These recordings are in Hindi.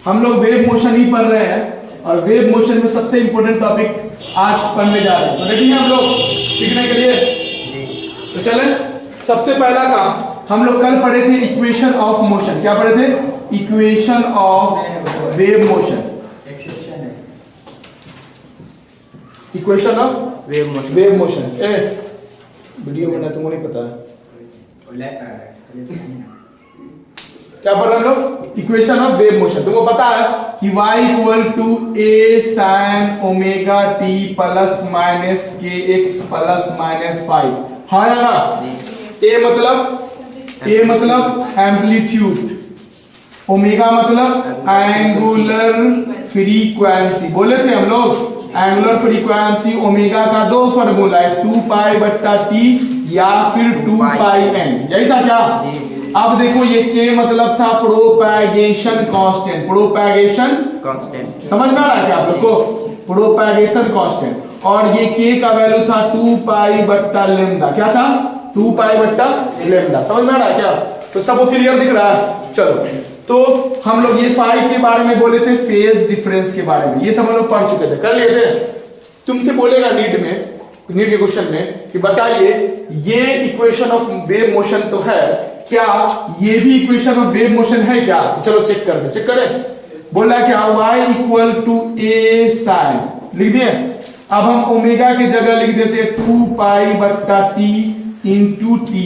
हम लोग वेव मोशन ही पढ़ रहे हैं और वेव मोशन में सबसे इंपॉर्टेंट टॉपिक आज पढ़ने जा रहे हैं। तो रेडी हैं हम लोग सीखने के लिए? तो चलें, सबसे पहला काम हम लोग कल पढ़े थे इक्वेशन ऑफ मोशन। क्या पढ़े थे? Equation of wave motion. Equation of wave motion. Video बना तुमको नहीं पता है क्या पढ़ रहे हम लोग? Equation of wave motion. तुमको पता है कि y equal to a sin omega t plus minus के एक्स प्लस माइनस 5। हाँ या ना? a मतलब एम्पलीट्यूड, ओमेगा मतलब एंगुलर फ्रीक्वेंसी। बोले थे हम लोग एंगुलर फ्रीक्वेंसी ओमेगा का दो फॉर्मूला है, 2 पाई बट्टा t या फिर 2 पाई n। यही था क्या? अब देखो ये k मतलब था प्रोपैगेशन कांस्टेंट। प्रोपैगेशन कांस्टेंट समझ में आ रहा है क्या आप लोग को? Propagation constant. और ये k का वैल्यू था 2 पाई बट्टा लेम्डा। क्या था? 2 पाई बट्टा लेम्डा। समझ में आ रहा है क्या? तो सबको क्लियर दिख रहा है? चलो, तो हम लोग ये फाई के बारे में बोले थे, फेज डिफरेंस के बारे में। ये सब हम लोग पढ़ चुके थे, कर लिए थे। तुमसे बोलेगा नीट के क्वेश्चन में कि बताइए ये इक्वेशन ऑफ वेव मोशन तो है, क्या ये भी इक्वेशन ऑफ वेव मोशन है क्या? चलो चेक करते, चेक करें। बोल रहा है क्या? y equal to a sin लिख दिए। अब हम ओमेगा की जगह लिख देते 2 पाई बट्टा t into T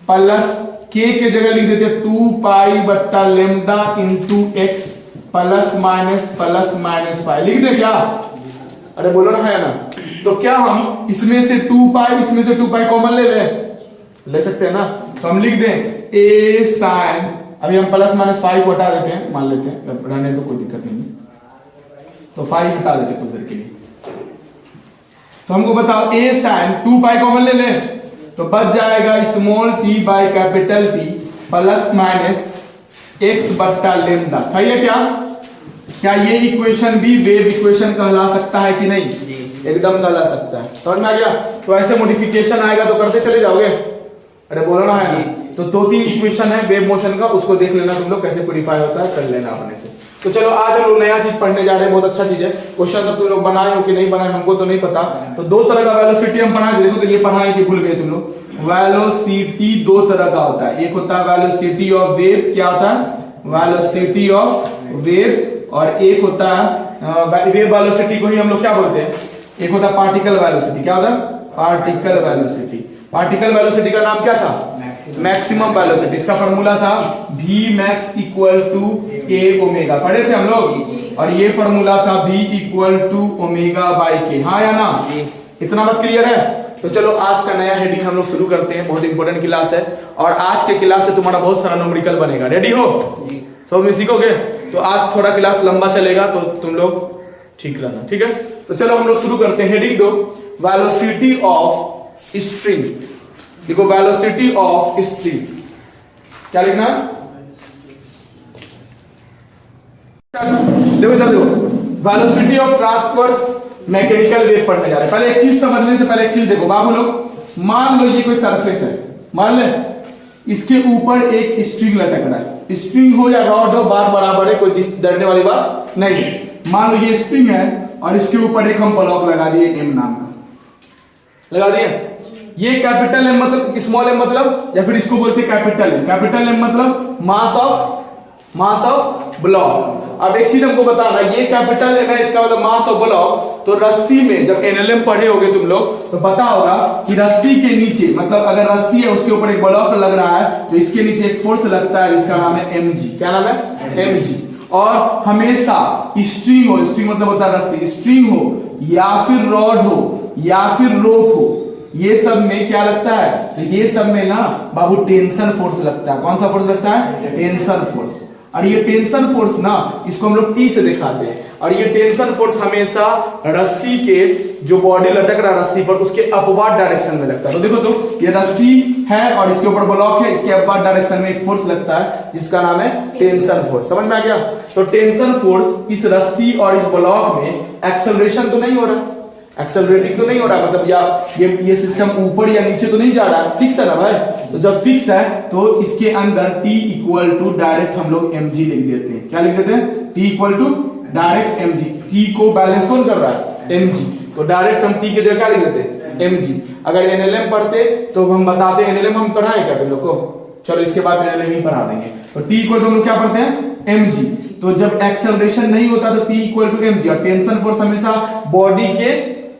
plus k के जगह लिख देते 2 पाई बट्टा lambda into x plus minus 5 लिख दे क्या? अरे बोलो ना, है ना? तो क्या हम इसमें से 2 पाई कॉमन ले सकते हैं ना? तो हम लिख दें a sin, अभी हम प्लस माइनस 5 को हटा देते हैं, मान लेते हैं रहने तो कोई दिक्कत नहीं, तो 5 हटा देते कुछ देर के लिए। तो हमको बताओ a sin 2 पाई कॉमन ले लें तो बच जाएगा small t by capital T plus minus x बट्टा लेम्डा। सही है क्या? क्या ये इक्वेशन भी वेव इक्वेशन कहला सकता है कि नहीं? एकदम कहला सकता है। समझ में आ गया? तो ऐसे मॉडिफिकेशन आएगा तो करते चले जाओगे। अरे बोलो ना, है ना? तो 2-3 इक्वेशन है वेव मोशन का, उसको देख लेना तुम लोग कैसे प्यूरिफाई होता है, कर लेना अपने से। तो चलो आज हम लोग नया चीज पढ़ने जा रहे हैं, बहुत अच्छा चीज है। क्वेश्चन सब तुम लोग बनाए हो कि नहीं बनाए हमको तो नहीं पता। तो दो तरह का वेलोसिटी हम पढ़ाए, देखो तो ये पढ़ाए कि भूल गए तुम लोग। वेलोसिटी दो तरह का होता है, एक होता है वेलोसिटी ऑफ वेव। क्या होता है? Velocity of wave. और एक होता है वेव वेलोसिटी को ही हम लोग क्या बोलते हैं? एक होता है पार्टिकल वेलोसिटी। क्या होता है? Particle velocity. पार्टिकल वेलोसिटी का नाम क्या था? Maximum velocity. इसका फॉर्मूला था v max equal to a omega. पढ़े थे हम लोग। और ये फॉर्मूला था v equal to omega by k। हाँ या ना? इतना बात क्लियर है? तो चलो आज का नया हेडिंग हम लोग शुरू करते हैं। बहुत इंपॉर्टेंट क्लास है और आज के क्लास से तुम्हारा बहुत सारा न्यूमेरिकल बनेगा। रेडी हो? सब में सीखोगे? तो आज थोड़ा क्लास लंबा चलेगा तो तुम लोग ठीक रहना, ठीक है? तो चलो हम लोग शुरू करते हैं। हेडिंग दो, वेलोसिटी ऑफ स्ट्रिंग। देखो वेलोसिटी ऑफ स्ट्रिंग क्या लिखना है? देखो इधर देखो, velocity of transverse mechanical wave पढ़ने जा रहे हैं। पहले एक चीज समझने से पहले एक चीज देखो बाबू लोग, मान लो ये कोई सरफेस है, मान ले इसके ऊपर एक स्ट्रिंग लटक रहा है। स्ट्रिंग हो या रॉड हो, बात बराबर है, कोई डरने वाली बात नहीं है। मान लो ये स्ट्रिंग है और इसके ऊपर एक हम ब्लॉक लगा दिए m नाम का, लगा दिए। ये कैपिटल M मतलब स्मॉल m मतलब, या फिर इसको बोलते हैं कैपिटल M। कैपिटल M मतलब मास ऑफ ब्लॉक। अब एक चीज हमको बताना, ये कैपिटल M है, इसका मतलब मास ऑफ ब्लॉक। तो रस्सी में जब NLM पढ़े होगे तुम लोग तो पता होगा कि रस्सी के नीचे, मतलब अगर रस्सी है उसके ऊपर एक ब्लॉक लग रहा है तो इसके नीचे एक फोर्स लगता है, इसका नाम है mg। क्या नाम है? mg। और हमेशा स्ट्रिंग हो, स्ट्रिंग मतलब होता है रस्सी, स्ट्रिंग हो या फिर रॉड हो या फिर रोप हो, ये सब में क्या लगता है? तो ये सब में ना बाबू टेंशन फोर्स लगता है। कौन सा फोर्स लगता है? Tension force. और ये टेंशन फोर्स ना, इसको हम लोग T से दिखाते हैं। और ये टेंशन फोर्स हमेशा रस्सी के जो बॉडी लटक रहा है रस्सी पर, उसके अपवर्ड डायरेक्शन में लगता है। तो देखो तो ये रस्सी है और इसके ऊपर ब्लॉक है, इसके अपवर्ड डायरेक्शन में एक फोर्स लगता है जिसका नाम है टेंशन फोर्स। समझ में आ गया? तो टेंशन फोर्स इस रस्सी और इस ब्लॉक में एक्सेलरेशन तो नहीं हो रहा, एक्सेलरेटिंग तो नहीं हो रहा, मतलब या ये सिस्टम ऊपर या नीचे तो नहीं जा रहा है, फिक्स है ना भाई। तो जब फिक्स है तो इसके अंदर t इक्वल टू डायरेक्ट हम लोग mg लिख देते हैं। क्या लिख देते हैं? t equal to direct mg। t को बैलेंस कौन कर रहा है? mg। तो डायरेक्ट हम t की जगह क्या लिख देते हैं? mg। अगर NLM पढ़ते तो हम बताते NLM हम पढ़ाएं क्या तुम लोग को? चलो इसके बाद NLM ही पढ़ा देंगे। तो t इक्वल टू हम लोग क्या पढ़ते हैं? mg। तो जब एक्सेलरेशन नहीं होता तो t इक्वल टू mg, और टेंशन फोर्स हमेशा बॉडी के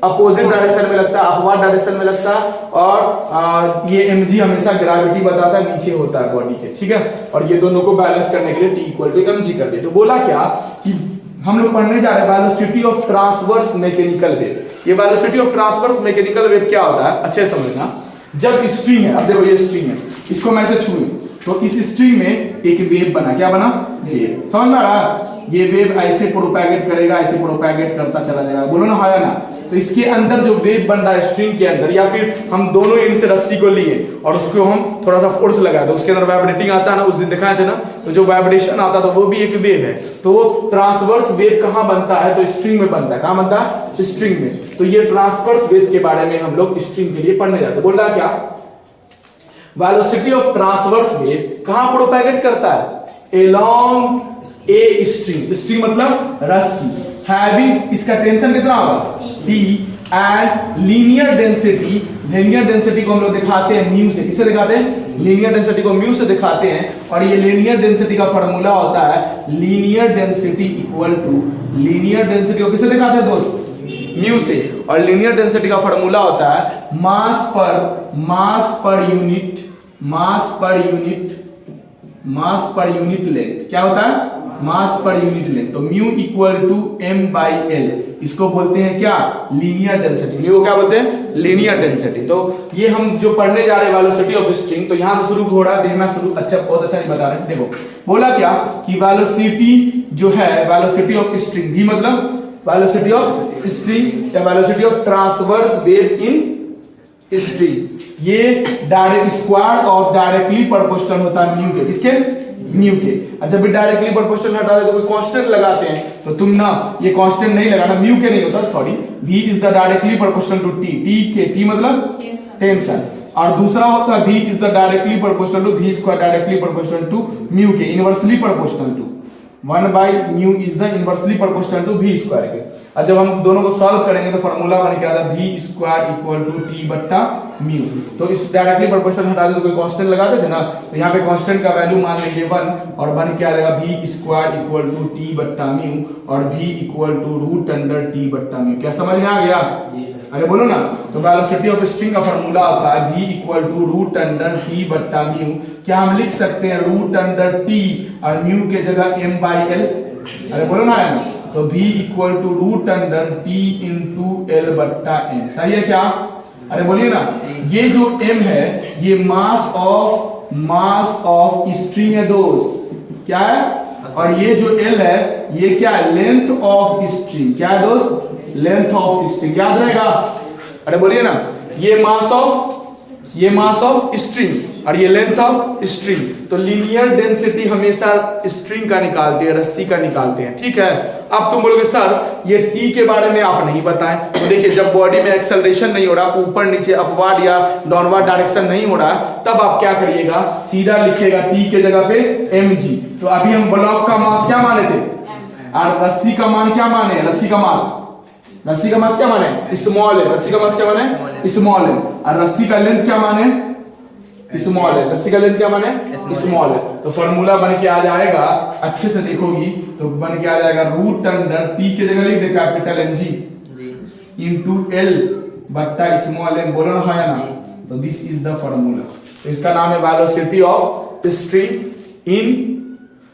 अपोजिट डायरेक्शन में लगता है, अपवर्ड डायरेक्शन में लगता है, और ये mg हमेशा ग्रेविटी बताता है नीचे होता है बॉडी के, ठीक है। और ये दोनों को बैलेंस करने के लिए t इक्वल टू mg कर दिया। तो बोला क्या कि हम लोग पढ़ने जा रहे हैं velocity of transverse mechanical wave. ये velocity of transverse mechanical wave क्या होता है अच्छे समझना। जब स्ट्रिंग है, अब देखो ये स्ट्रिंग है, इसको मैं ऐसे छूऊं तो इस स्ट्रिंग में एक वेव बना, क्या बना? वेव। समझ में आ रहा है? ये वेव ऐसे प्रोपैगेट करेगा, ऐसे प्रोपैगेट करता चला जाएगा, बोलो ना, है ना। तो इसके अंदर जो वेव बन रहा है स्ट्रिंग के अंदर, या फिर हम दोनों एंड से रस्सी को लिए और उसको हम थोड़ा सा फोर्स लगाए तो उसके अंदर वाइब्रेटिंग आता है ना, उस दिन दिखाए थे ना। तो जो वाइब्रेशन आता है तो वो भी एक वेव है। तो वो ट्रांसवर्स वेव कहां बनता है? तो स्ट्रिंग में बनता है। कहां बनता है? स्ट्रिंग में। तो ये ट्रांसवर्स वेव के बारे में हम लोग स्ट्रिंग के लिए पढ़ने जाते हैं। बोल रहा क्या? वेलोसिटी ऑफ ट्रांसवर्स वेव कहां प्रोपैगेट करता है? Along a string. स्ट्रिंग मतलब रस्सी, हैविंग, इसका टेंशन कितना होगा? T, and linear density. Linear density को हम लोग दिखाते हैं म्यू से। किससे दिखाते हैं? लीनियर डेंसिटी को म्यू से दिखाते हैं। और ये लीनियर डेंसिटी का फार्मूला होता है linear density equal to, linear density को किससे दिखाते हैं दोस्त? म्यू से। और लीनियर डेंसिटी का फार्मूला होता है मास पर यूनिट लेंथ। क्या होता है? मास पर यूनिट लेंथ। तो mu equal to m by L, इसको बोलते हैं क्या? Linear density. म्यू को क्या बोलते हैं? Linear density. तो ये हम जो पढ़ने जा रहे हैं वेलोसिटी ऑफ स्ट्रिंग, तो यहां से शुरू हो रहा है, देखना शुरू। अच्छा, बहुत अच्छा बता रहे हैं। देखो बोला क्या कि वेलोसिटी जो है, वेलोसिटी ऑफ स्ट्रिंग भी मतलब वेलोसिटी ऑफ स्ट्रिंग या velocity of transverse wave in string, ये direct square of directly proportional होता है म्यू के। किसके? म्यू के। और जब भी डायरेक्टली प्रोपोर्शनल हटा दे तो कोई कांस्टेंट लगाते हैं, तो तुम ना ये कांस्टेंट नहीं लगाना, म्यू के नहीं होता, sorry. v is the directly proportional to t। t के, t मतलब टेंशन। और दूसरा होता है v is the directly proportional to v square, directly proportional to mu के, inversely proportional to 1 by mu is the inversely proportional to v square के। और जब हम दोनों को सॉल्व करेंगे तो फार्मूला बन के आता है v square equal to t बट्टा म्यू। तो इस डायरेक्टली प्रोपोर्शनल हटा दे तो कोई कांस्टेंट लगा देते ना, तो यहाँ पे कांस्टेंट का वैल्यू मान लेंगे 1, और बन के आ जाएगा v square equal to t बट्टा म्यू, और v equal to root under t बट्टा म्यू। क्या समझ में आ गया? अरे बोलो ना। तो वेलोसिटी ऑफ स्ट्रिंग का फार्मूला होता है v equal to root under t बट्टा म्यू। क्या हम लिख सकते हैं रूट अंडर t और म्यू के जगह m बाई एल? अरे बोलो ना, है ना। तो v equal to root under t into L बट्टा m। सही है क्या? अरे बोलिए ना। ये जो m है ये मास ऑफ स्ट्रिंग है दोस्त, क्या है? और ये जो l है ये क्या है? Length of string. क्या है दोस्त? Length of string. याद रहेगा? अरे बोलिए ना। ये मास ऑफ स्ट्रिंग और ये लेंथ ऑफ स्ट्रिंग। तो लीनियर डेंसिटी हमेशा स्ट्रिंग का निकालते हैं, रस्सी का निकालते हैं, ठीक है। अब तुम बोलोगे सर ये टी के बारे में आप नहीं बताएं। तो देखिए, जब बॉडी में एक्सेलरेशन नहीं हो रहा, ऊपर नीचे अपवर्ड या डाउनवर्ड डायरेक्शन नहीं हो रहा, तब आप क्या करिएगा? सीधा लिखिएगा टी के जगह पे mg। तो अभी हम ब्लॉक का मास क्या माने थे, और रस्सी का मान क्या माने? रस्सी का मास क्या माने? स्मॉल है। रस्सी का मास क्या माने? स्मॉल है। और रस्सी का लेंथ क्या माने? स्मॉल है। रस्सी का लेंथ क्या माने? स्मॉल है। तो फॉर्मूला बन के आ जाएगा, अच्छे से देखोगी तो बन के आ जाएगा रूट अंडर टी के जगह लिख दे कैपिटल mg इंटू एल बट्टा स्मॉल m। बोलो ना, है ना। तो दिस इज द फॉर्मूला। तो इसका नाम है वेलोसिटी ऑफ स्ट्रिंग इन,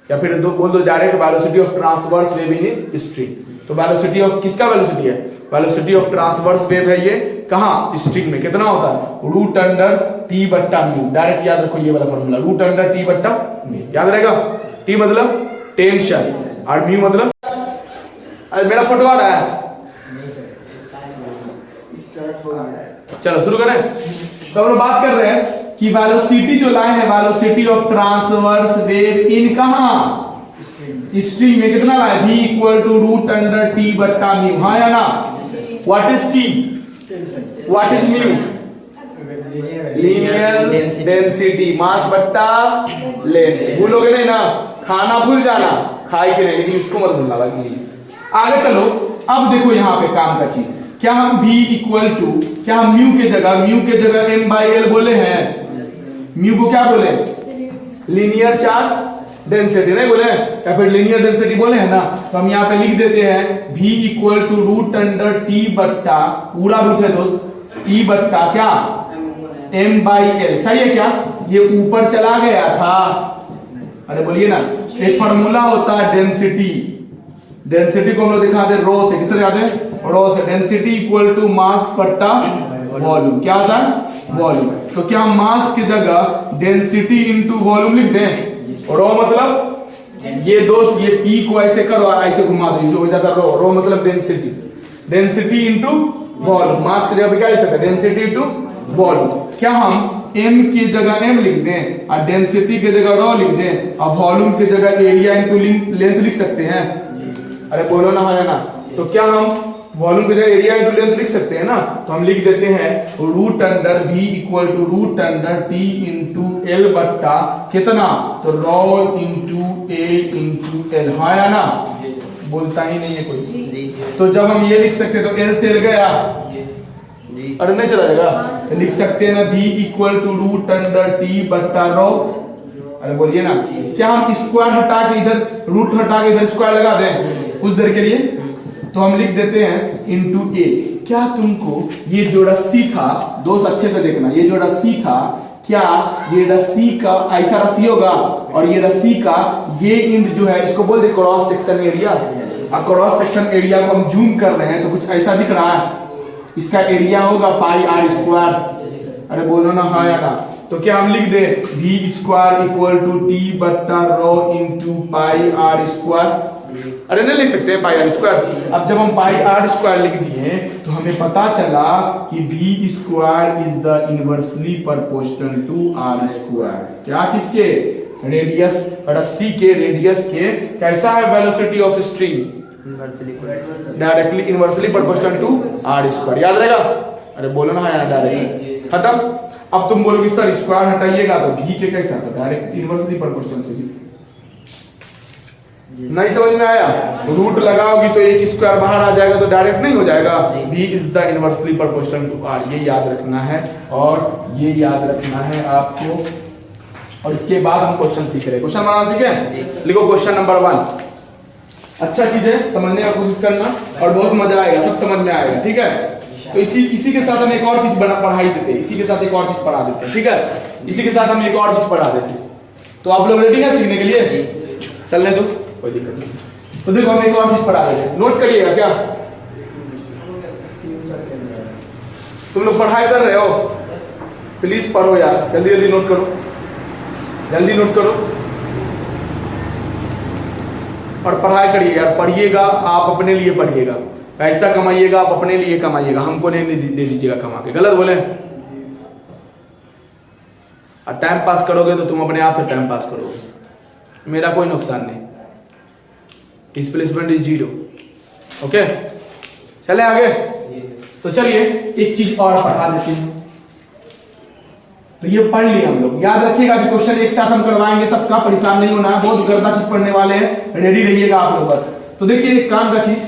या फिर बोल दो direct velocity of transverse wave in string. तो वेलोसिटी ऑफ किसका वेलोसिटी है? वेलोसिटी ऑफ ट्रांसवर्स वेव है ये। कहां? स्ट्रिंग में। कितना होता है? रूट अंडर टी बट्टा म्यू। डायरेक्ट याद रखो ये वाला फॉर्मूला, रूट अंडर टी बट्टा म्यू। याद रहेगा? टी मतलब टेंशन और म्यू मतलब, मेरा फोटो आ रहा है? चलो शुरू करें। तो हम लोग बात कर रहे हैं कि वेलोसिटी जो लाए हैं, velocity of transverse wave in कहां? स्ट्रिंग में। कितना लाए? v equal to root under T बट्टा म्यू, हाँ या ना। What is T, what is mu, linear density, mass बट्टा लेंथ। भूलोगे नहीं ना, खाना भूल जाना, खाए के नहीं, लेकिन इसको मत भूलना भाई प्लीज। आगे चलो, अब देखो यहाँ पे काम का चीज, क्या हम v इक्वल टू, क्या हम म्यू के जगह m बाई एल बोले हैं? म्यू को क्या बोले? लीनियर चार्ज डेंसिटी नहीं बोले, या फिर लीनियर डेंसिटी बोले हैं ना। तो हम यहाँ पे लिख देते हैं v equal to root under T बट्टा, पूरा रूट है दोस्त, टी बट्टा क्या m बाई एल। सही है क्या? ये ऊपर चला गया था, अरे बोलिए ना, एक फार्मूला होता है डेंसिटी, डेंसिटी को हम लोग दिखाते हैं रो से, किससे दिखाते हैं? रो से। डेंसिटी इक्वल टू मास बट्टा वॉल्यूम, क्या होता है? वॉल्यूम। तो क्या हम मास की जगह डेंसिटी इनटू वॉल्यूम लिख दें? रो मतलब ये दोस्त, ये पी को ऐसे करो, ऐसे घुमा दो, जो हो जाता रो, रो मतलब डेंसिटी, डेंसिटी इनटू वॉल्यूम। मास की जगह पे क्या लिख सकते हैं? Density into volume. क्या हम m की जगह m लिख दें और डेंसिटी की जगह रो लिख दें और वॉल्यूम की जगह एरिया इनटू लेंथ लिख सकते हैं? अरे बोलो ना, है ना। तो क्या हम वॉल्यूम की जगह एरिया इनटू लेंथ लिख सकते हैं ना? तो हम लिख देते हैं root under v equal to root under t into l बट्टा कितना? तो rho into a into l, हाँ या ना? बोलता ही नहीं है कोई। तो जब हम ये लिख सकते हैं तो l से l गया, अरे नहीं चला जाएगा, लिख सकते हैं ना v equal to root under t बट्टा रो। अरे बोलिए ना, क्या हम स्क्वायर हटा के इधर, रूट हटा के इधर स्क्वायर लगा दें कुछ देर के लिए? तो हम लिख देते हैं इनटू a। क्या तुमको ये जो रस्सी था दोस्त, अच्छे से देखना, ये जो रस्सी था, क्या ये रस्सी का ऐसा रस्सी होगा और ये रस्सी का ये इंड जो है, इसको बोल दे क्रॉस सेक्शन एरिया। और क्रॉस सेक्शन एरिया को हम जूम कर रहे हैं तो कुछ ऐसा दिख रहा है, इसका एरिया होगा पाई आर स्क्वायर। अरे बोलो ना, हाँ या ना। तो क्या हम लिख दे v square equal to T बट्टा rho into pi R square? अरे नहीं लिख सकते पाई आर स्क्वायर। अब जब हम पाई आर स्क्वायर लिख दिए तो हमें पता चला कि v square is the inversely proportional to R square. क्या चीज के? रेडियस, रस्सी के रेडियस के कैसा है velocity of string? Directly inversely proportional to R square. याद रहेगा? अरे बोलो ना, हाँ डायरेक्ट खत्म। अब तुम बोलोगे सर स्क्वायर हटाइएगा तो v के कैसा था? डायरेक्ट इनवर्सली प्रोपोर्शनल से। नहीं समझ में आया? रूट लगाओगी तो एक स्क्वायर बाहर आ जाएगा तो डायरेक्ट नहीं हो जाएगा। v is the inversely proportional to r, ये याद रखना है और ये याद रखना है आपको। और इसके बाद हम क्वेश्चन सीख रहे हैं, क्वेश्चन बनाना सीखे। लिखो क्वेश्चन नंबर 1। अच्छा चीज है, समझने का कोशिश करना और बहुत मजा आएगा, सब समझ में आएगा, ठीक है। तो इसी के साथ हम एक और चीज पढ़ाई देते हैं, इसी के साथ एक और चीज पढ़ा देते हैं, ठीक है। इसी के साथ हम एक और चीज पढ़ा देते हैं। तो आप लोग रेडी हैं सीखने के लिए? चलने दो, कोई दिक्कत नहीं। तो देखो हम एक और चीज पढ़ा देते हैं, नोट करिएगा। क्या तुम लोग पढ़ाई कर रहे हो? प्लीज पढ़ो यार, जल्दी जल्दी नोट करो, जल्दी नोट करो और पढ़ाई करिए यार। पढ़िएगा, आप अपने लिए पढ़िएगा, पैसा कमाइएगा, आप अपने लिए कमाइएगा, हमको नहीं दे दीजिएगा कमा के। गलत बोले? और टाइम पास करोगे तो तुम अपने आप से टाइम पास करोगे, मेरा कोई नुकसान नहीं। Displacement is 0। ओके, चले आगे। तो चलिए एक चीज और पढ़ा देते हैं। तो ये पढ़ लिए हम लोग, याद रखिएगा कि क्वेश्चन एक साथ हम करवाएंगे सबका, परेशान नहीं होना है, बहुत गर्दा चीज पढ़ने वाले हैं, रेडी रहिएगा आप लोग बस। तो देखिए एक काम का चीज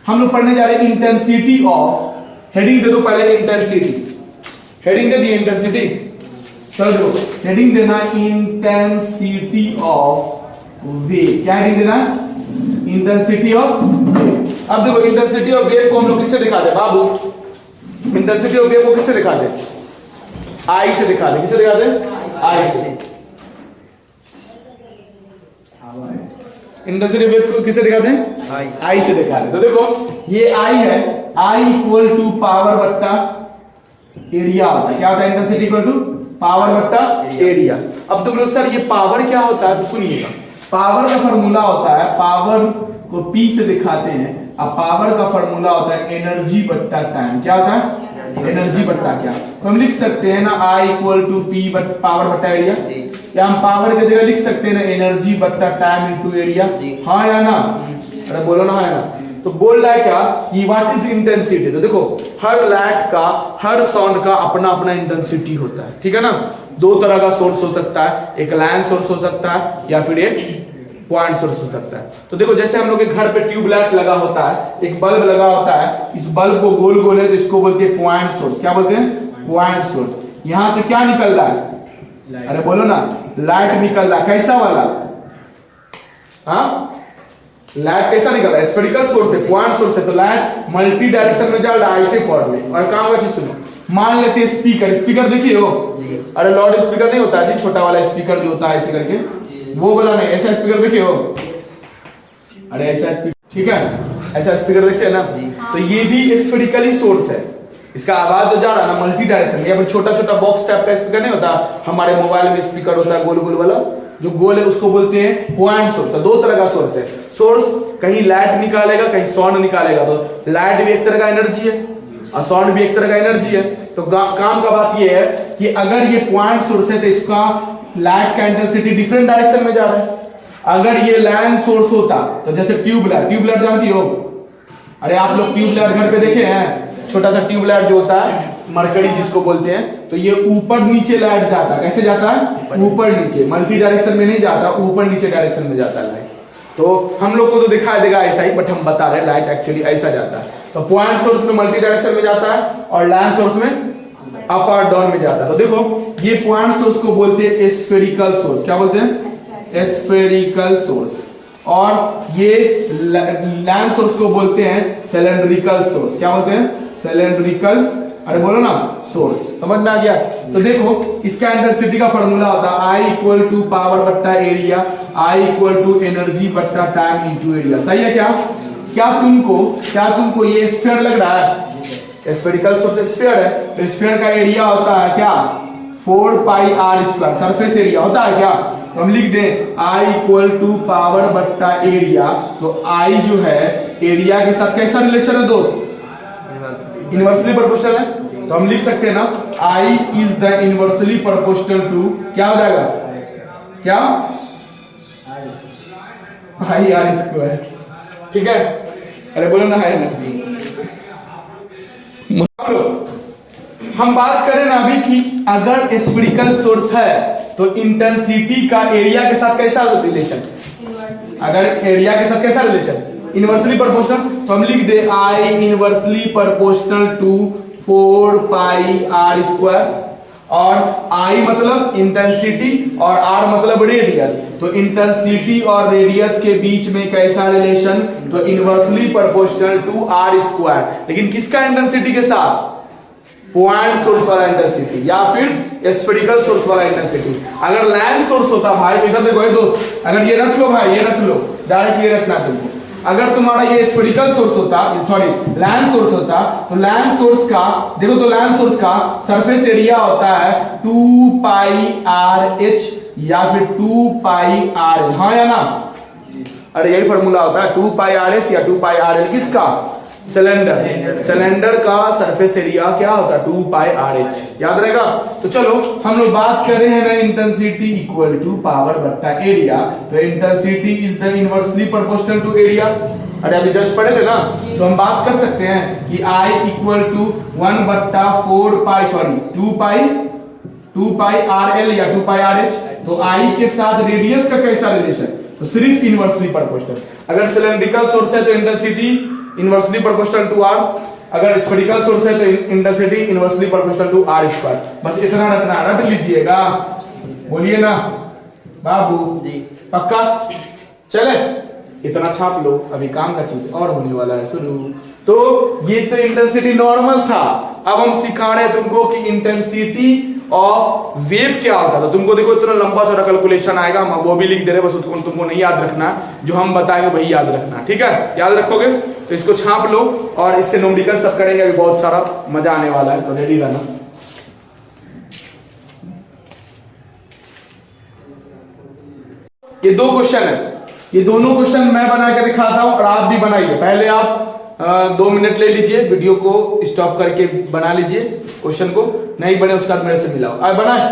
हम लोग पढ़ने जा रहे हैं, इंटेंसिटी ऑफ, हेडिंग दे दो पहले इंटेंसिटी, हेडिंग दे दी इंटेंसिटी। चलो देखो हेडिंग देना इंटेंसिटी ऑफ वेव, क्या हेडिंग देना? Intensity of wave. अब देखो इंटेंसिटी ऑफ वेव को हम लोग किससे दिखा दे बाबू? इंटेंसिटी ऑफ वेव को किससे दिखा दे? आई से दिखा दे। किससे दिखा दे? आई से। इंटेंसिटी वेव को किससे दिखा दे? आई से दिखा दे। तो देखो ये आई है, आई इक्वल टू पावर बट्टा एरिया होता है। क्या होता है? इंटेंसिटी इक्वल टू पावर बट्टा एरिया। अब तुम लोग सर ये पावर क्या होता है? तो सुनिएगा, पावर का फॉर्मूला होता है, पावर को P से दिखाते हैं, अब पावर का फॉर्मूला होता है एनर्जी बट्टा टाइम। क्या होता है? एनर्जी बट्टा क्या? तो हम लिख सकते हैं ना I equal to P power बट्टा एरिया, या हम पावर की जगह लिख सकते हैं ना एनर्जी बट्टा टाइम इनटू एरिया, हाँ या ना? अरे बोलो ना, हाँ या ना? तो बोल रहा है क्या कि व्हाट इज इंटेंसिटी। तो देखो हर लाइट का, हर साउंड का अपना अपना इंटेंसिटी होता है, ठीक है ना। दो तरह का सोर्स हो सकता है, एक लाइन सोर्स हो सकता है या फिर एक पॉइंट सोर्स हो सकता है। तो देखो जैसे हम लोग के घर पे ट्यूबलाइट लगा होता है, एक बल्ब लगा होता है, इस बल्ब को गोल गोल है तो इसको बोलते हैं पॉइंट सोर्स। क्या बोलते हैं? Point source. यहां से क्या निकल रहा है? अरे बोलो ना, लाइट निकल रहा है। कैसा वाला? हाँ, लाइट कैसा निकल रहा है? स्फेरिकल सोर्स है, पॉइंट सोर्स है, तो लाइट मल्टी डायरेक्शन में जा रहा है ऐसे फॉर्म में। और काम का चीज सुनो, मान लेते हैं स्पीकर। स्पीकर देखिए हो, अरे लाउड स्पीकर नहीं होता जी, छोटा वाला स्पीकर जो होता है ऐसे करके, वो वाला नहीं, ऐसा स्पीकर देखिए हो। अरे ऐसा स्पीकर, ठीक है, ऐसा स्पीकर देखते हैं ना। तो ये भी स्फेरिकली सोर्स है, इसका आवाज जो जा रहा है ना मल्टी डायरेक्शन में। या फिर छोटा छोटा बॉक्स टाइप का स्पीकर नहीं होता, हमारे मोबाइल में स्पीकर होता है गोल गोल वाला, जो गोल है उसको बोलते हैं पॉइंट सोर्स। तो दो तरह का सोर्स है। सोर्स कहीं लाइट निकालेगा, कहीं साउंड निकालेगा। तो लाइट भी एक तरह का एनर्जी है और साउंड भी एक तरह का एनर्जी है। तो काम का बात ये है कि अगर ये पॉइंट सोर्स है तो इसका लाइट का इंटेंसिटी डिफरेंट डायरेक्शन में जा रहा है। अगर ये लाइन सोर्स होता तो जैसे ट्यूबलाइट, ट्यूबलाइट जानती हो? अरे आप लोग ट्यूबलाइट घर पे देखे हैं? छोटा सा ट्यूबलाइट जो होता है, मरकरी जिसको बोलते हैं, तो ये ऊपर नीचे लाइट जाता है। कैसे जाता है? ऊपर नीचे, मल्टी डायरेक्शन में नहीं जाता, ऊपर नीचे डायरेक्शन में जाता है लाइट। तो हम लोग को तो दिखाई देगा ऐसा ही, बट हम बता रहे हैं लाइट एक्चुअली ऐसा जाता है। तो पॉइंट सोर्स में मल्टी डायरेक्शन में जाता है और लाइन सोर्स में अप और डाउन में जाता है। तो देखो ये पॉइंट सोर्स को बोलते हैं स्फेरिकल सोर्स। क्या बोलते हैं? Spherical source. और ये लाइन सोर्स को बोलते हैं सिलेंड्रिकल सोर्स। क्या बोलते हैं? सिलेंड्रिकल, अरे बोलो ना, सोर्स। समझ में आ गया? तो देखो इसका इंटेंसिटी का फॉर्मूला होता है I इक्वल टू पावर बट्टा area, I equal to energy बट्टा टाइम इनटू एरिया। सही है क्या? क्या तुमको ये स्फीयर लग रहा है? स्फेरिकल सोर्स स्फीयर है, तो स्फीयर का एरिया होता है क्या? 4 pi r square. Surface area होता है क्या? तो हम लिख दें I इक्वल टू पावर बट्टा एरिया। तो I जो है एरिया के साथ कैसा रिलेशन है दोस्त? इनवर्सली प्रोपोर्शनल है। तो हम लिख सकते हैं ना I is the inversely proportional to, क्या हो जाएगा? क्या? I r square. ठीक है, अरे बोलो ना, है ना। हम बात करें ना अभी कि अगर स्फेरिकल सोर्स है तो इंटेंसिटी का एरिया के साथ कैसा रिलेशन? अगर एरिया के साथ कैसा रिलेशन? Inversely proportional. तो हम लिख दे I inversely proportional to 4 pi r square. और I मतलब इंटेंसिटी और R मतलब रेडियस। तो इंटेंसिटी और रेडियस के बीच में कैसा रिलेशन? तो inversely proportional to r square. लेकिन किसका इंटेंसिटी के साथ? पॉइंट सोर्स वाला इंटेंसिटी या फिर स्फेरिकल सोर्स वाला इंटेंसिटी। अगर लाइन सोर्स होता भाई, इधर देखो दोस्त, अगर ये रख लो भाई, ये रख लो, डायरेक्ट ये रखना तुमको। अगर तुम्हारा ये स्फेरिकल सोर्स होता, सॉरी लाइन सोर्स होता, तो लाइन सोर्स का देखो, तो लाइन सोर्स का सरफेस एरिया होता है 2 पाई आर एच या फिर 2 पाई आर एल। हाँ या ना? अरे यही फॉर्मूला होता है, 2 पाई आर एच या 2 पाई आर एल। किसका? सिलेंडर। सिलेंडर का सरफेस एरिया क्या होता है? 2 पाई आर एच। याद रहेगा? तो चलो हम लोग बात कर रहे हैं ना इंटेंसिटी इक्वल टू पावर बट्टा एरिया। तो intensity is the inversely proportional to area. अरे अभी जस्ट पढ़े थे ना, तो हम बात कर सकते हैं कि I इक्वल टू 1 बट्टा 4 पाई, सॉरी 2 पाई आर एल या 2 पाई आर एच। तो I के साथ रेडियस का कैसा रिलेशन? तो सिर्फ इनवर्सली प्रोपोर्शनल। अगर सिलेंड्रिकल सोर्स है तो intensity inversely proportional to r, अगर स्फेरिकल सोर्स है तो intensity inversely proportional to r square. बस इतना रटना, रट लीजिएगा। बोलिए ना बाबू, पक्का? चले, इतना छाप लो, अभी काम का चीज और होने वाला है शुरू। तो ये तो इंटेंसिटी नॉर्मल था। अब हम सिखा रहे हैं तुमको कि इंटेंसिटी ऑफ वेव क्या होता है। तो तुमको देखो इतना लंबा चौड़ा कैलकुलेशन आएगा, हम वो भी लिख दे रहे हैं, बस उसको तुमको नहीं याद रखना, जो हम बताएंगे वही याद रखना। ठीक है, याद रखोगे तो इसको छाप लो और इससे न्यूमेरिकल सब करेंगे, अभी बहुत सारा मजा आने वाला है, तो रेडी रहना। ये दो क्वेश्चन है, ये दोनों क्वेश्चन मैं बना के दिखाता हूं और आप भी बनाइए। पहले आप 2 मिनट ले लीजिए, वीडियो को स्टॉप करके बना लीजिए क्वेश्चन को, नहीं बने उसका मेरे से मिलाओ। बनाए,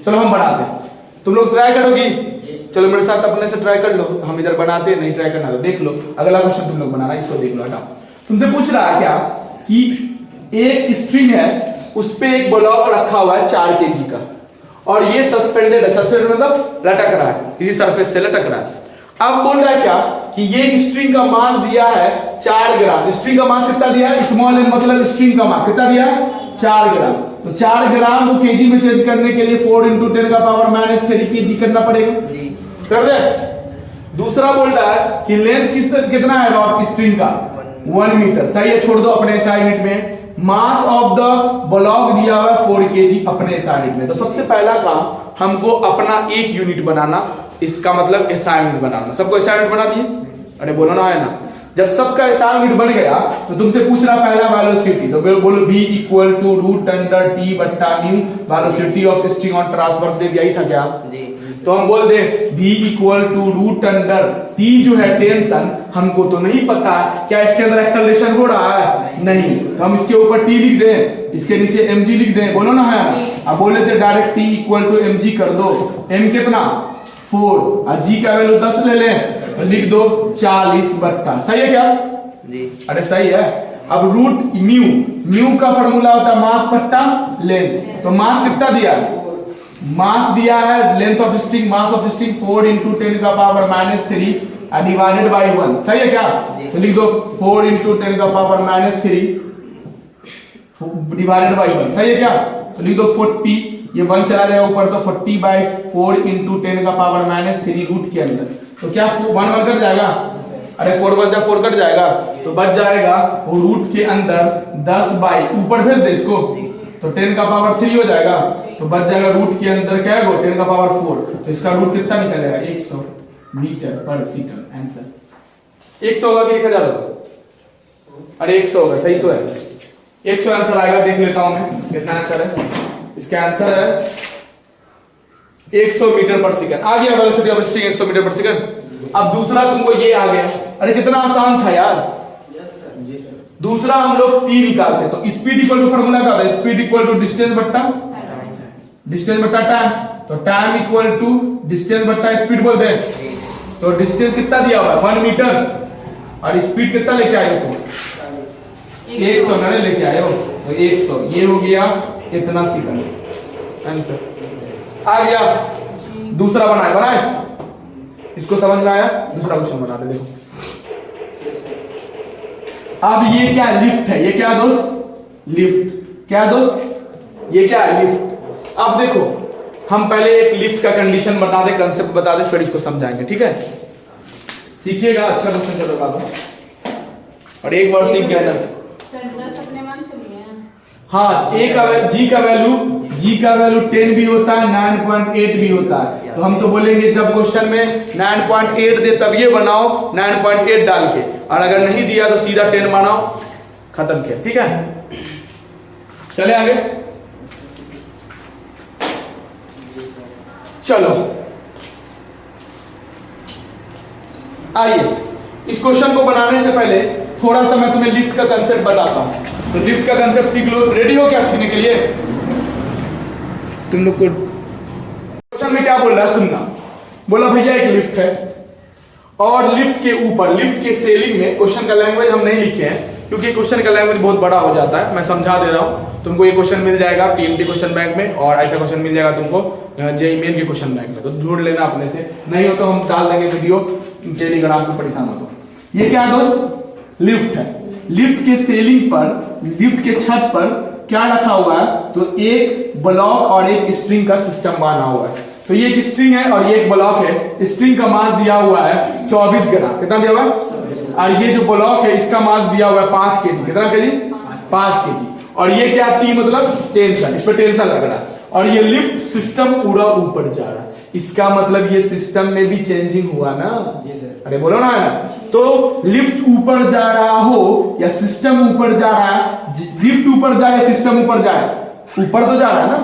चलो हम बनाते हैं, तुम लोग ट्राई करोगी। चलो मेरे साथ अपने से ट्राई कर लो, हम इधर बनाते हैं, नहीं ट्राई करना तो देख लो। अगला क्वेश्चन तुम लोग बनाना, इसको देख लो। हटाओ, तुमसे पूछ रहा है क्या कि एक स्ट्रिंग है, उस पे एक ब्लॉक रखा हुआ है 4 kg का, और ये सस्पेंडेड है। सस्पेंडेड मतलब लटक रहा है, किसी सरफेस से लटक रहा है। अब बोल रहा है क्या कि ये स्ट्रिंग का मास दिया है 4 ग्राम। स्ट्रिंग का मास कितना दिया है? स्मॉल एम मतलब स्ट्रिंग का मास कितना दिया है? 4 ग्राम। तो 4 ग्राम को केजी में चेंज करने के लिए 4 × 10⁻³ kg करना पड़ेगा। कर दे। दूसरा बोल रहा है कि लेंथ कितना है रॉड स्ट्रिंग का? 1 मीटर। सही है, छोड़ दो अपने SI यूनिट में। मास ऑफ द ब्लॉक दिया हुआ है 4 kg अपने SI यूनिट में। तो सबसे पहला काम हमको अपना एक यूनिट बनाना, इसका मतलब SI यूनिट बनाना। सबको SI यूनिट बना दिए? अरे बोलो ना, है ना। जब सबका SI यूनिट बन गया तो तुमसे पूछ रहा पहला वेलोसिटी, तो बोलो V = √T/μ velocity of string on transverse wave. यही था क्या जी? तो हम बोल दे V = √T जो है टेंशन, हमको तो नहीं पता क्या इसके अंदर एक्सेलरेशन हो रहा है, नहीं। तो हम इसके ऊपर T लिख दें, इसके नीचे mg लिख दें। बोलो ना, है। अब बोले थे डायरेक्ट T = mg कर दो। m कितना? 4 और g का वैल्यू 10 ले लें, तो लिख दो 40/। सही है क्या जी? अरे सही है। अब √μ का फार्मूला होता है मास बट्टा लेंथ। तो मास कितना दिया है? मास दिया है length of string, mass of string 4 × 10⁻³ divided by 1। सही है क्या? तो लिख दो 4 × 10⁻³ डिवाइडेड बाय 1। सही है क्या? तो लिख दो 40, ये 1 चला जाएगा ऊपर, तो 40/4 × 10⁻³ रूट के अंदर। तो क्या 1 कट जाएगा? अरे 4 1 जा 4 कट जाएगा, तो बच जाएगा वो रूट के अंदर 10 बाई, ऊपर भेज दे इसको, तो 10⁻³ हो जाएगा। तो बच जाएगा रूट के अंदर क्या है 10⁻4। तो इसका रूट कितना निकलेगा? 100 मीटर/सेकंड। आंसर 100 होगा कि 1000 होगा? अरे 100 होगा, सही तो है। 100 आंसर आएगा। देख लेता हूं मैं कितना आंसर है। इसका आंसर है 100 मीटर/सेकंड। आ गया वेलोसिटी ऑफ स्ट्रिंग 100 मीटर/सेकंड। अब दूसरा तुमको ये आ गया। अरे कितना आसान था यार। दूसरा हम लोग T निकालते, तो स्पीड इक्वल टू फार्मूला क्या होता है? स्पीड इक्वल टू डिस्टेंस बट्टा टाइम। तो टाइम इक्वल टू डिस्टेंस बट्टा स्पीड बोलते हैं। तो डिस्टेंस कितना दिया हुआ है? 1 मीटर, और स्पीड कितना लेके आए हो? 100 ना लेके आए हो, तो 100 ये हो गया इतना सेकंड। आंसर आ गया। दूसरा बनाए इसको समझ में आया? दूसरा क्वेश्चन बना दे। देखो अब ये क्या लिफ्ट है? ये क्या दोस्त? लिफ्ट। क्या दोस्त? ये क्या है? लिफ्ट। अब देखो हम पहले एक लिफ्ट का कंडीशन बता दे, कंसेप्ट बता दे, फिर इसको समझाएंगे। ठीक है, सीखिएगा। अच्छा क्वेश्चन चलो बाबू, और एक बार सीख गया ना। हाँ, G का वैल्यू 10 भी होता है, 9.8 भी होता है। तो हम तो बोलेंगे जब क्वेश्चन में 9.8 दे तब ये बनाओ 9.8 डाल के, और अगर नहीं दिया तो सीधा 10 बनाओ, खत्म किया। ठीक है, चले आगे। चलो आइए, इस क्वेश्चन को बनाने से पहले थोड़ा सा मैं तुम्हें लिफ्ट का कंसेप्ट बताता हूं। तो लिफ्ट का कंसेप्ट सीख लो। रेडी हो क्या सीखने के लिए? तुम लोग को क्वेश्चन में क्या बोल रहा है सुनना। बोला भैया एक लिफ्ट है, और लिफ्ट के ऊपर, लिफ्ट के सेलिंग में, क्वेश्चन का लैंग्वेज हम नहीं लिखे हैं क्योंकि क्वेश्चन का लैंग्वेज बहुत बड़ा हो जाता है। मैं समझा दे रहा हूं। तुमको ये क्वेश्चन मिल जाएगा PMT क्वेश्चन बैंक में, और ऐसा क्वेश्चन मिल जाएगा तुमको JEE मेन के क्वेश्चन बैंक में। तो ढूंढ लेना अपने से, नहीं हो तो हम डाल देंगे वीडियो टेलीग्राम पे, परेशान हो तो। ये क्या दोस्त? लिफ्ट है। लिफ्ट के सेलिंग पर, लिफ्ट के छत पर क्या रखा हुआ है? तो एक ब्लॉक और एक स्ट्रिंग का सिस्टम बना हुआ है। तो ये एक स्ट्रिंग है और ये एक ब्लॉक है। स्ट्रिंग का मास दिया हुआ है 24 ग्राम। कितना दिया हुआ है? और ये जो ब्लॉक है इसका मास दिया हुआ है 5 kg। कितना kg? 5 kg। और ये क्या? T मतलब टेंशन, इस पर टेंशन लग रहा है। और ये लिफ्ट सिस्टम पूरा ऊपर जा रहा है। इसका मतलब ये सिस्टम में भी चेंजिंग हुआ ना? जी सर। अरे बोलो ना, है ना। तो लिफ्ट ऊपर जा रहा हो या सिस्टम ऊपर जा रहा है, लिफ्ट ऊपर जाए या सिस्टम ऊपर जाए, ऊपर तो जा रहा है ना।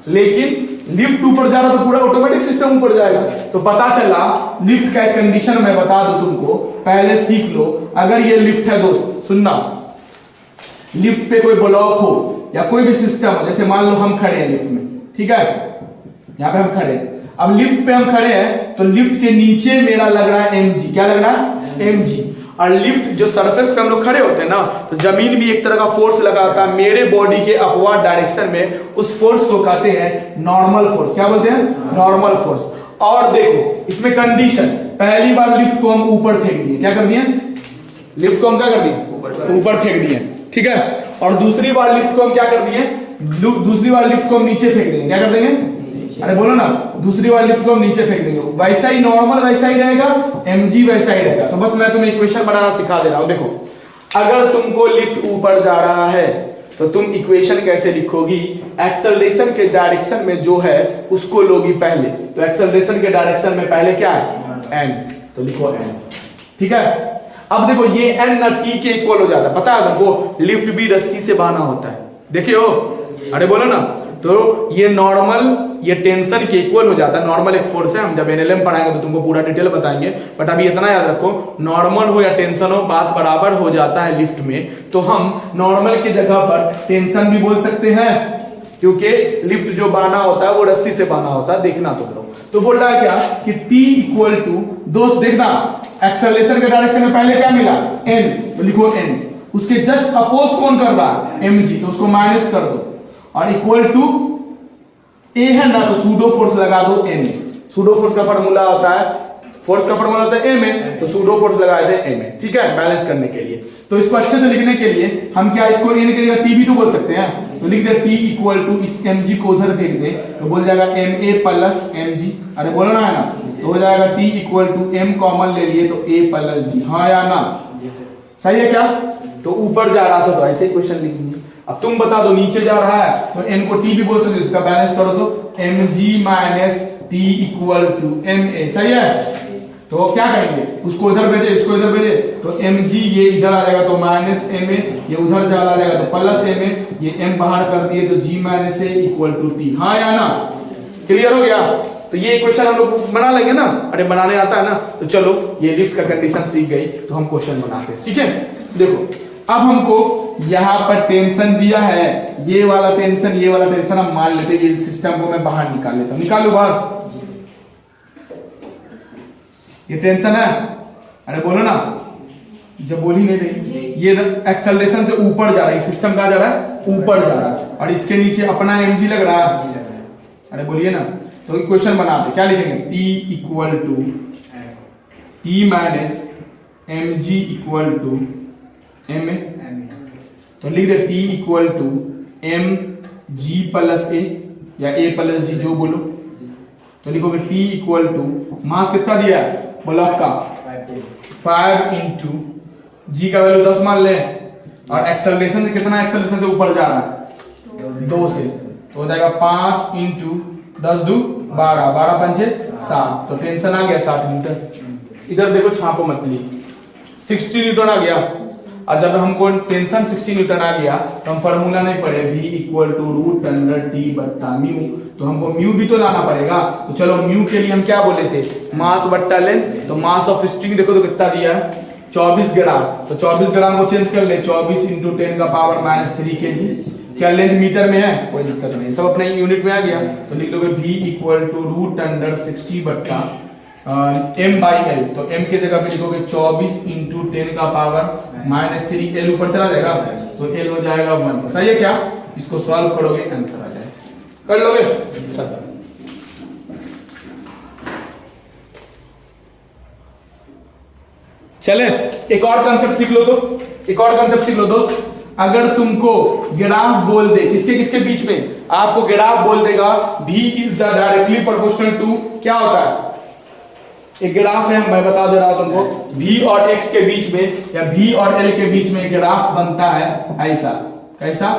लेकिन लिफ्ट ऊपर जा रहा तो पूरा ऑटोमेटिक सिस्टम ऊपर जाएगा। तो पता चला लिफ्ट का एक कंडीशन मैं बता दूं तुमको, पहले सीख लो। अगर ये लिफ्ट है दोस्त, सुनना, लिफ्ट पे कोई ब्लॉक हो या कोई भी सिस्टम हो, जैसे मान लो हम खड़े हैं लिफ्ट में, ठीक है, यहाँ पे हम खड़े हैं। अब लिफ्ट पे हम खड़े हैं तो लिफ्ट के नीचे मेरा लग रहा है mg, क्या लग रहा है mg। और लिफ्ट जो सरफेस पे हम लोग खड़े होते हैं ना, तो जमीन भी एक तरह का फोर्स लगाता है मेरे बॉडी के अपवर्ड डायरेक्शन में, उस फोर्स को कहते हैं नॉर्मल फोर्स। क्या बोलते हैं? Normal force. और देखो इसमें कंडीशन, पहली बार लिफ्ट को हम ऊपर फेंक दिए, क्या कर दिए? लिफ्ट को हम क्या कर दिए? ऊपर फेंक दिए, ठीक है। और दूसरी बार लिफ्ट को हम क्या कर दिए? दूसरी बार लिफ्ट को हम नीचे फेंक देंगे, क्या कर देंगे? अरे बोलो ना, दूसरी बार लिफ्ट को हम नीचे फेंक देंगे। वैसा ही नॉर्मल वैसा ही रहेगा, mg वैसा ही रहेगा। तो बस मैं तुम्हें इक्वेशन बनाना सिखा दे रहा हूं। देखो, अगर तुमको लिफ्ट ऊपर जा रहा है तो तुम इक्वेशन कैसे लिखोगी? एक्सेलरेशन के डायरेक्शन में जो है उसको लोगी पहले। तो एक्सेलरेशन के डायरेक्शन में पहले क्या है? n, तो लिखो n, ठीक है। अब देखो ये n ना t के इक्वल हो जाता है, पता है तुमको? लिफ्ट भी रस्सी से बांधा होता है, देखियो, अरे बोलो ना। तो ये नॉर्मल, ये टेंशन के इक्वल हो जाता है। नॉर्मल एक फोर्स है, हम जब एनएलएम पढ़ाएंगे तो तुमको पूरा डिटेल बताएंगे, बट अभी इतना याद रखो, नॉर्मल हो या टेंशन हो, बात बराबर हो जाता है लिफ्ट में। तो हम नॉर्मल की जगह पर टेंशन भी बोल सकते हैं, क्योंकि लिफ्ट जो बांधा होता है वो रस्सी से बांधा होता है। देखना तुम लोग, तो बोल रहा है क्या कि t इक्वल टू, दोस्त देखना, एक्सेलरेशन के डायरेक्शन में पहले क्या मिला? n, तो लिखो n। उसके जस्ट अपोज कौन कर रहा है? mg, तो उसको माइनस कर दो, और इक्वल टू a है ना, तो सूडो फोर्स लगा दो a में। सूडो फोर्स का फॉर्मूला होता है, फोर्स का फॉर्मूला होता है a में, तो सूडो फोर्स लगाए थे a में, ठीक है, बैलेंस करने के लिए। तो इसको अच्छे से लिखने के लिए हम क्या, इसको n की जगह t भी तो बोल सकते हैं, तो लिख दे t इक्वल टू, इस mg को उधर फेंक दे तो बोल जाएगा ma प्लस mg। अरे बोलो ना, है ना, तो हो जाएगा t equal to m common ले लिए तो a प्लस g, हाँ या ना? सही है क्या? तो ऊपर जा रहा था तो ऐसे ही क्वेश्चन लिख दिए। अब तुम बता दो नीचे जा रहा है तो n को t भी बोल सकते हो, इसका बैलेंस करो तो mg minus t equal to ma, सही है। तो क्या करेंगे, उसको इधर भेजे, इसको इधर भेजे, तो mg ये इधर आ जाएगा तो माइनस ma, ये उधर चला जाएगा तो प्लस ma, ये m बाहर कर दिए तो g minus a equal to t, हाँ या ना? क्लियर हो गया? तो ये इक्वेशन हम लोग बना लेंगे ना, अरे बनाने आता है ना। तो चलो ये लिफ्ट का कंडीशन सीख गई, तो हम क्वेश्चन बनाते हैं, ठीक है। देखो अब हमको यहां पर टेंशन दिया है, ये वाला टेंशन, ये वाला टेंशन हम मान लेते हैं, ये सिस्टम को मैं बाहर निकाल लेता हूं, निकालो बाहर। ये टेंशन है, अरे बोलो ना, जब बोली नहीं रही, ये एक्सेलरेशन से ऊपर जा रहा है, सिस्टम कहां जा रहा है? ऊपर जा रहा है, और इसके नीचे अपना mg लग रहा है, अरे बोलिए ना। तो इक्वेशन बनाते, क्या लिखेंगे? t equal to t minus mg equal to m, तो लिख दे t equal to mg plus a या a प्लस g, जो बोलो। तो लिखोगे t इक्वल टू, मास कितना दिया है ब्लॉक का? 5 इंटू g का वैल्यू 10 मान ले, और एक्सेलरेशन से कितना, एक्सेलरेशन से ऊपर जा रहा है 2 से, तो हो जाएगा 5 इंटू 10 दू 12, 12 पंचे 60, तो टेंशन आ गया 60 न्यूटन। इधर देखो, छापो मत प्लीज, 60 न्यूटन आ गया। और जब हमको टेंशन 60 न्यूटन आ गया तो हम फॉर्मूला नहीं पढ़े, v equal to root under t बट्टा म्यू, तो हमको म्यू भी तो लाना पड़ेगा। तो चलो म्यू के लिए हम क्या बोले थे? मास बट्टा लेंथ। तो मास ऑफ स्ट्रिंग देखो तो कितना दिया है? 24 ग्राम। तो 24 ग्राम को चेंज कर ले, 24 इंटू 10 का पावर माइनस 3 kg। क्या लेंथ मीटर में है? कोई दिक्कत नहीं, सब अपने यूनिट में आ गया। तो लिख दोगे v equal to root under 60 बट्टा m बाई एल। तो m की जगह पे लिखोगे 24 इंटू 10 का पावर माइनस 3, एल ऊपर चला जाएगा तो एल हो जाएगा 1। सही है क्या? इसको सॉल्व करोगे आंसर आ जाएगा, कर लोगे? चले एक और कंसेप्ट सीख लो, तो एक और कंसेप्ट सीख लो दोस्त। अगर तुमको ग्राफ बोल दे, किसके किसके बीच में? आपको ग्राफ बोल देगा v is the directly proportional to, क्या होता है? एक ग्राफ है, मैं बता दे रहा हूं तुमको, v और x के बीच में या v और l के बीच में ग्राफ बनता है ऐसा। कैसा?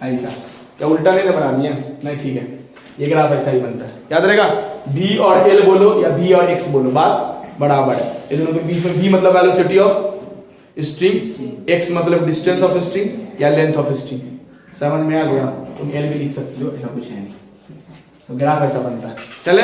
ऐसा। क्या उल्टा नहीं बना दिया? नहीं, ठीक है, ये ग्राफ ऐसा ही बनता है, याद रहेगा। v और l बोलो या v और x बोलो, बात बराबर है। इस दोनों के बीच में v मतलब वेलोसिटी ऑफ स्ट्रिंग, x मतलब डिस्टेंस ऑफ स्ट्रिंग या लेंथ ऑफ स्ट्रिंग। समझ में आ गया? तुम l भी लिख सकते हो, ऐसा कुछ है नहीं। तो ग्राफ ऐसा बनता है। चले